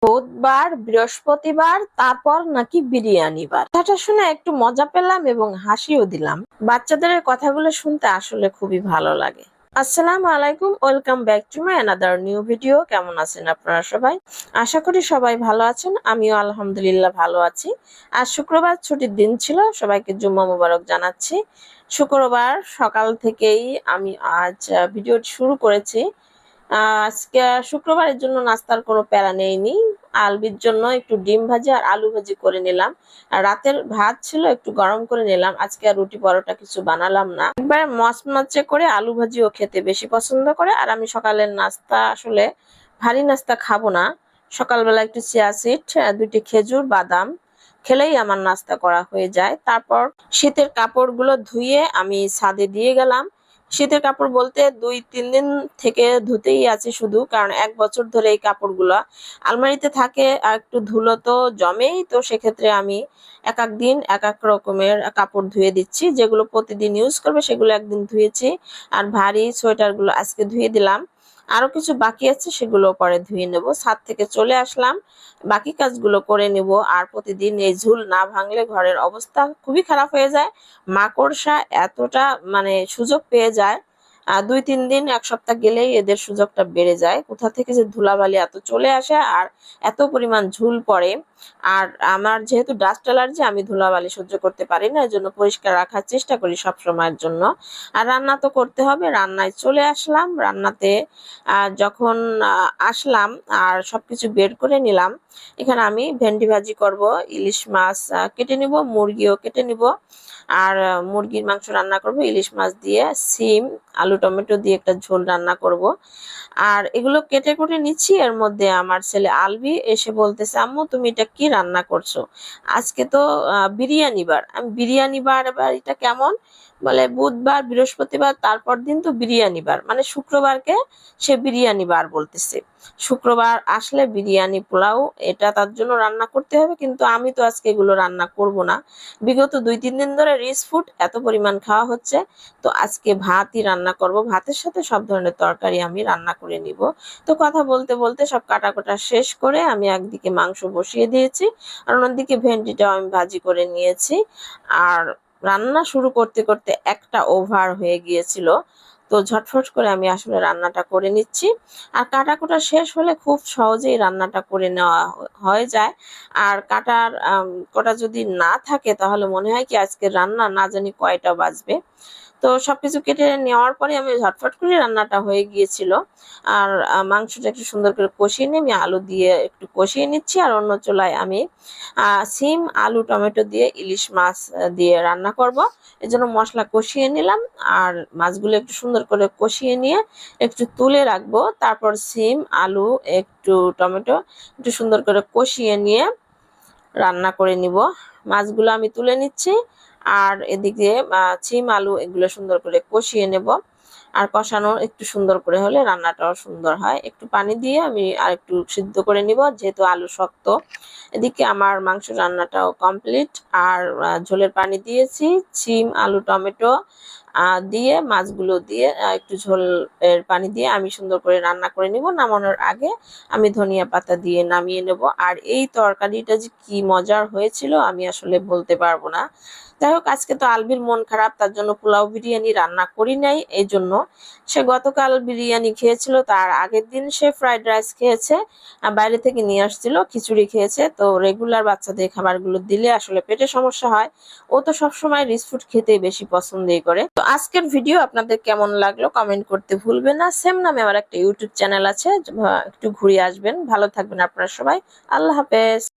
বুধবার, বৃহস্পতিবার, তারপর নাকি বিরিয়ানি বার। কথাটা শুনে একটু মজা পেলাম এবং হাসিও দিলাম। বাচ্চাদের এই কথাগুলো শুনতে আসলে খুবই ভালো লাগে। আসসালামু আলাইকুম, welcome back to my another new video. কেমন আছেন আপনারা সবাই? আশা করি সবাই ভালো আছেন। আমিও আলহামদুলিল্লাহ ভালো আছি। আজ শুক্রবার, ছুটির দিন ছিল। সবাইকে জুম্মা মোবারক জানাচ্ছি। শুক্রবার সকাল থেকেই আমি আজ ভিডিওটি শুরু করেছি। আজকে শুক্রবারের জন্য নাস্তার কোনো প্যারা নেইনি। আলবির জন্য একটু ডিম ভাজি আর আলু ভাজি করে নিলাম। আর রাতের ভাত ছিল, একটু গরম করে নিলাম। আজকে আর রুটি পরোটা কিছু বানালাম না। একবার মচমচে করে আলু ভাজিও খেতে বেশি পছন্দ করে। আর আমি সকালের নাস্তা আসলে ভারী নাস্তা খাবো না। সকালবেলা একটু চিয়া সিড, দুটি খেজুর, বাদাম খেলেই আমার নাস্তা করা হয়ে যায়। তারপর শীতের কাপড়গুলো ধুয়ে আমি ছাদে দিয়ে গেলাম। শীতের কাপড় বলতে 2-3 দিন থেকে ধুতেই আছি শুধু, কারণ 1 বছর ধরে এই কাপড়গুলো আলমারিতে থাকে আর একটু ধুলো তো জমেই। তো সেক্ষেত্রে আমি এক এক দিন এক এক রকমের কাপড় ধুয়ে দিচ্ছি। যেগুলো প্রতিদিন ইউজ করবে সেগুলো একদিন ধুয়েছি, আর ভারী সোয়েটারগুলো আজকে ধুয়ে দিলাম। আরো কিছু বাকি আছে, সেগুলো পরে ধুয়ে নেব। ছাদ থেকে চলে আসলাম, বাকি কাজগুলো করে নেব। আর প্রতিদিন এই ঝুল না ভাঙলে ঘরের অবস্থা খুবই খারাপ হয়ে যায়। মাকড়সা এতটা মানে সুযোগ পেয়ে যায়, 2-3 দিন 1 সপ্তাহ গেলেই এদের সুযোগটা বেড়ে যায়। কোথা থেকে যে ধুলাবালি এত চলে আসে আর এত পরিমাণ ঝুল পড়ে। আর আমার যেহেতু ডাস্ট অ্যালার্জি, আমি ধুলাবালি সহ্য করতে পারি না, এজন্য পরিষ্কার রাখার চেষ্টা করি সব সময়ের জন্য। আর রান্না তো করতে হবে, রান্নায় চলে আসলাম। রান্নাতে যখন আসলাম আর সবকিছু বের করে নিলাম, এখানে আমি ভেন্ডি ভাজি করব, ইলিশ মাছ কেটে নিব, মুরগিও কেটে নিব। আর মুরগির মাংস রান্না করব ইলিশ মাছ দিয়ে, সিম আলু টমেটো দিয়ে একটা ঝোল রান্না করব। আর এগুলো কেটে কুটে নিচ্ছি। এর মধ্যে আমার ছেলে আলবি এসে বলতেছে, আম্মু তুমি এটা কি রান্না করছো? আজকে তো বিরিয়ানি বার। আমি বিরিয়ানি বার, এবার এটা কেমন? বলে বুধবার, বৃহস্পতিবার, তারপর দিন তো বিরিয়ানি বার, মানে শুক্রবারকে সে বিরিয়ানি বার বলতেছে। শুক্রবার আসলে বিরিয়ানি পোলাও এটা তার জন্য রান্না করতে হবে, কিন্তু আমি তো আজকে এগুলো রান্না করব না। বিগত 2-3 দিন ধরে রিচ ফুড এত পরিমাণ খাওয়া হচ্ছে, তো আজকে ভাতই রান্না করব। ভাতের সাথে সব ধরনের তরকারি আমি রান্না করে নিব। তো কথা বলতে বলতে সব কাটাকুটা শেষ করে আমি একদিকে মাংস বসিয়ে দিয়েছি, আর অন্যদিকে ভেন্ডিটাও আমি ভাজি করে নিয়েছি। আর রান্না শুরু করতে করতে একটা ওভার হয়ে গিয়েছিল, তো ঝটফট করে আমি আসলে রান্নাটা করে নিচ্ছি। আর কাটাকুটা শেষ হলে খুব সহজেই রান্নাটা করে নেওয়া হয়ে যায়। আর কাটার কোটা যদি না থাকে তাহলে মনে হয় কি আজকে রান্না না জানি কয়টা বাজবে। তো সবকিছু কেটে নেওয়ার পরে আমি ঝটফট করে রান্নাটা হয়ে গিয়েছিল। আর মাংসটা একটু সুন্দর করে কষিয়ে নিয়ে আমি আলু দিয়ে একটু কষিয়ে নিচ্ছি। আর অন্য চুলায় আমি সিম আলু টমেটো দিয়ে ইলিশ মাছ দিয়ে রান্না করব। এজন্য মশলা কষিয়ে নিলাম। আর মাছগুলো একটু সুন্দর করে কষিয়ে নিয়ে একটু তুলে রাখবো। তারপর সিম আলু একটু টমেটো একটু সুন্দর করে কষিয়ে নিয়ে রান্না করে নিব। মাছগুলো আমি তুলে নিচ্ছি, আর এদিকে সিম আলু এগুলো সুন্দর করে কষিয়ে নেব। আর কষানো একটু সুন্দর করে হলে রান্নাটাও সুন্দর হয়। একটু পানি দিয়ে আমি আর একটু সিদ্ধ করে নিব, যেহেতু আলু শক্ত। এদিকে আমার মাংস রান্নাটাও কমপ্লিট। আর ঝোলের পানি দিয়েছি, সিম আলু টমেটো দিয়ে মাছগুলো দিয়ে একটু ঝোলের পানি দিয়ে আমি সুন্দর করে রান্না করে নিব। নামানোর আগে আমি ধনিয়া পাতা দিয়ে নামিয়ে নেব। আর এই তরকারিটা যে কি মজার হয়েছিল আমি আসলে বলতে পারবো না। যাই হোক, আজকে তো আলবির মন খারাপ, তার জন্য পোলাও বিরিয়ানি রান্না করি নাই। এই জন্য সে গতকাল বিরিয়ানি খেয়েছিল, তার আগের দিন সে ফ্রাইড রাইস খেয়েছে, বাইরে থেকে নিয়ে আসছিল, খিচুড়ি খেয়েছে। তো রেগুলার বাচ্চাদের খাবারগুলো দিলে আসলে পেটে সমস্যা হয়। ও তো সবসময় রিচ ফুড খেতেই বেশি পছন্দই করে। তো আজকের ভিডিও আপনাদের কেমন লাগলো কমেন্ট করতে ভুলবেন না। সেম নামে আমার একটা ইউটিউব চ্যানেল আছে, একটু ঘুরে আসবেন। ভালো থাকবেন আপনারা সবাই। আল্লাহ হাফেজ।